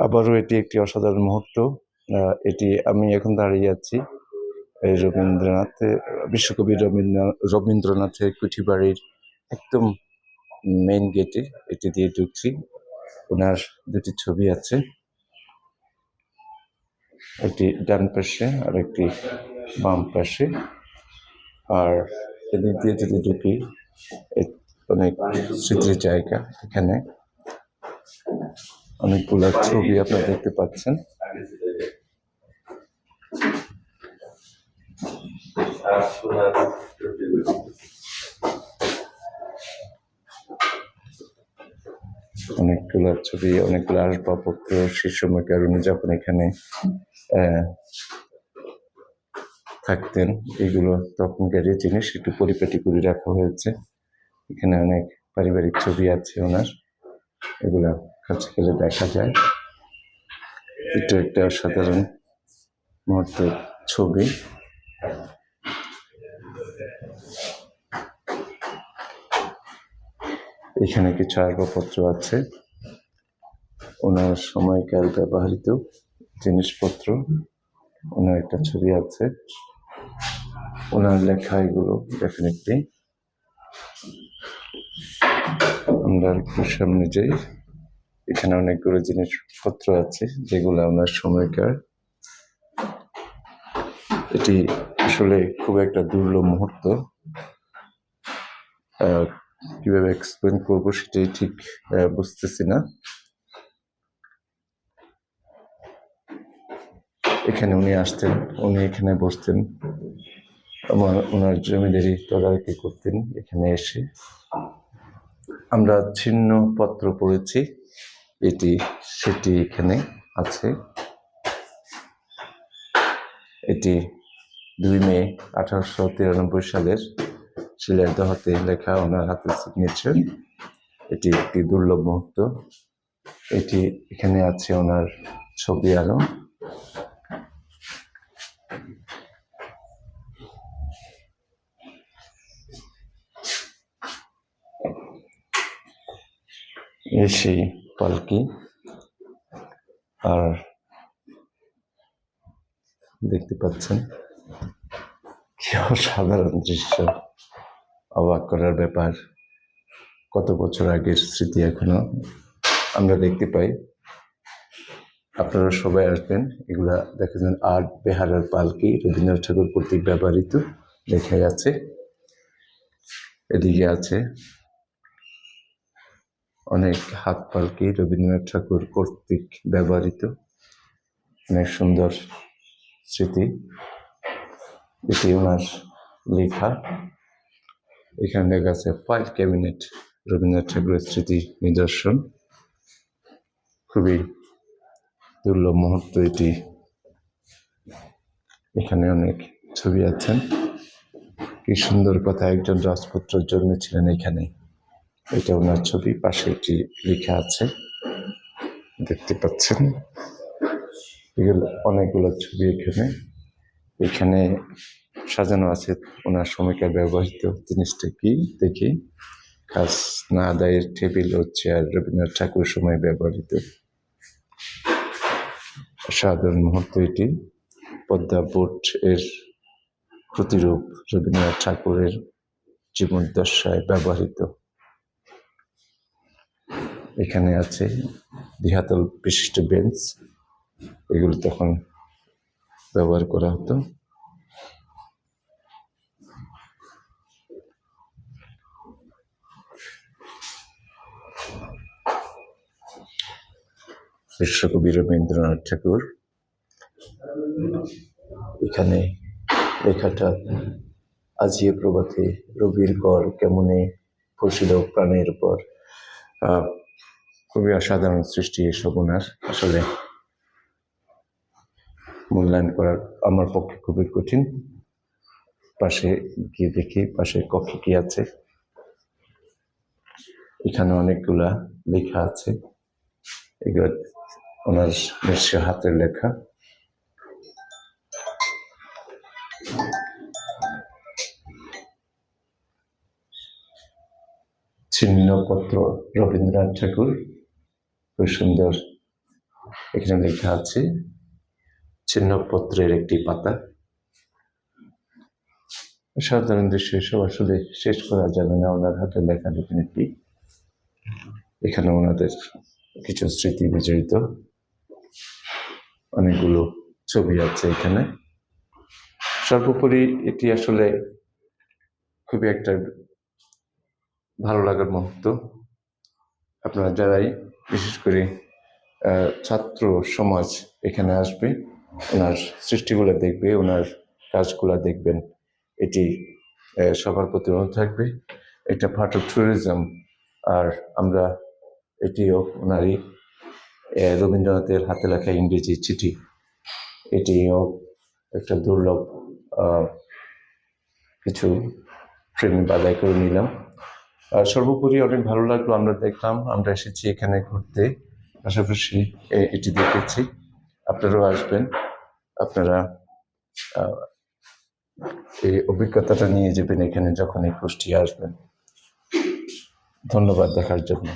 আবারও এটি একটি অসাধারণ মুহূর্ত। এটি আমি এখন দাঁড়িয়ে আছি এই বিশ্বকবি রবীন্দ্রনাথের কুঠি বাড়ির একদম মেইন গেটে। এটি দিয়ে ঢুকছি। ওনার দুটি ছবি আছে, একটি ডান পাশে আর একটি বাম পাশে। আর এদিক দিয়ে যদি ঢুকি, অনেক স্মৃতির জায়গা। এখানে অনেকগুলো ছবি আপনারা দেখতে পাচ্ছেন। অনেকগুলো ছবি, অনেকগুলো আসবাবপত্র সেই সময়কার উনি যখন এখানে থাকতেন, এগুলো তখনকারই জিনিস একটু পরিপাটি করে রাখা হয়েছে। এখানে অনেক পারিবারিক ছবি আছে ওনার, এগুলা কাছে গেলে দেখা যায়। এটা একটা অসাধারণ মুহূর্তের ছবি। এখানে কিছু আসবাবপত্র আছে, ওনার সময়কাল ব্যবহৃত জিনিসপত্র। ওনার একটা ছবি আছে, ওনার লেখা এগুলো ডেফিনেটলি। আমরা একটু সামনে যাই। এখানে অনেকগুলো জিনিসপত্র আছে যেগুলো ওনার সময়কার। এটি আসলে খুব একটা দুর্লভ মুহূর্ত। কিভাবে এক্সপ্লেন করবো সেটাই ঠিক বুঝতেছি না। এখানে উনি আসতেন, উনি এখানে বসতেন, ওনার জমিদারি তদারকি করতেন। এখানে এসে আমরা ছিন্ন পত্র পড়েছি, এটি সেটি এখানে আছে। এটি 2 মে 1893 সালের শিলার দহতে লেখা, ওনার হাতের সিগনেচার। এটি একটি দুর্লভ মুহূর্ত। এটি এখানে আছে ওনার ছবি আরো। সেই পালকি। আর দেখতে পাচ্ছেন কি অসাধারণ দৃশ্য, অবাক করার ব্যাপার। কত বছর আগের স্মৃতি এখনো আমরা দেখতে পাই। আপনারা সবাই আসবেন, এগুলা দেখেছেন। আর্ট বেহারার পালকি, রবীন্দ্রনাথ ঠাকুর কর্তৃক ব্যবহৃত লেখাই আছে। এদিকে আছে অনেক হাত পালকি, রবীন্দ্রনাথ ঠাকুর কর্তৃক ব্যবহৃত, অনেক সুন্দর স্মৃতি। এটি ওনার লেখা। এখানে লেখা আছে ফাইল ক্যাবিনেট, রবীন্দ্রনাথ ঠাকুরের স্মৃতি নিদর্শন। খুবই দুর্লভ মুহূর্ত এটি। এখানে অনেক ছবি আছেন। কি সুন্দর কথা, একজন রাজপুত্র জন্মেছিলেন এখানে, এটা ওনার ছবি। পাশে এটি লেখা আছে, দেখতে পাচ্ছেন। এগুলো অনেকগুলো ছবি এখানে। এখানে সাজানো আছে ওনার সময়কার ব্যবহৃত জিনিসটা কি দেখি। খাজনা আদায়ের টেবিল ও চেয়ার, রবীন্দ্রনাথ ঠাকুর সময় ব্যবহৃত। সাধারণ মুহূর্ত এটি। পদ্মা বোট এর প্রতিরূপ, রবীন্দ্রনাথ ঠাকুরের জীবদ্দশায় ব্যবহৃত। এখানে আছে দ্বিহাতল বিশিষ্ট বেঞ্চ, এগুলো তখন ব্যবহার করা হতো। বিশ্বকবি রবীন্দ্রনাথ ঠাকুর। এখানে লেখাটা, আজিয়ে প্রভাতে রবির কর কেমনে ফসিল প্রাণের উপর। খুবই অসাধারণ সৃষ্টি এসব ওনার। আসলে মূল্যায়ন করার আমার পক্ষে খুবই কঠিন। পাশে গিয়ে দেখি পাশে কফি কি আছে। এখানে অনেকগুলা লেখা আছে, এগুলো ওনার নিশ্চয় হাতের লেখা। ছিন্নপত্র, রবীন্দ্রনাথ ঠাকুর, খুব সুন্দর এখানে লেখা আছে ছিন্নপত্রের একটি পাতা। সাধারণ দৃশ্য এসব আসলে শেষ করা যাবে না। ওনার হাতে লেখা ডেফিনেটলি। এখানে ওনাদের কিছু স্মৃতি বিজড়িত অনেকগুলো ছবি আছে এখানে। সর্বোপরি এটি আসলে খুবই একটা ভালো লাগার মুহূর্ত। আপনারা যারাই বিশেষ করে ছাত্র সমাজ এখানে আসবে, ওনার সৃষ্টিগুলো দেখবে, ওনার কাজগুলো দেখবেন, এটি সবার প্রতি অনুরোধ থাকবে। এটা পার্ট অফ ট্যুরিজম। আর আমরা এটিও ওনারই রবীন্দ্রনাথের হাতে লেখা ইংরেজি চিঠি, এটিও একটা দুর্লভ কিছু ফ্রেমে বাদাই করে নিলাম। সর্বোপরি অনেক ভালো লাগলো। আমরা দেখলাম, আমরা এসেছি এখানে ঘুরতে, পাশাপাশি এটি দেখেছি। আপনারাও আসবেন, আপনারা এই অভিজ্ঞতাটা নিয়ে যাবেন এখানে যখন এই কুষ্টিয়া আসবেন। ধন্যবাদ দেখার জন্য।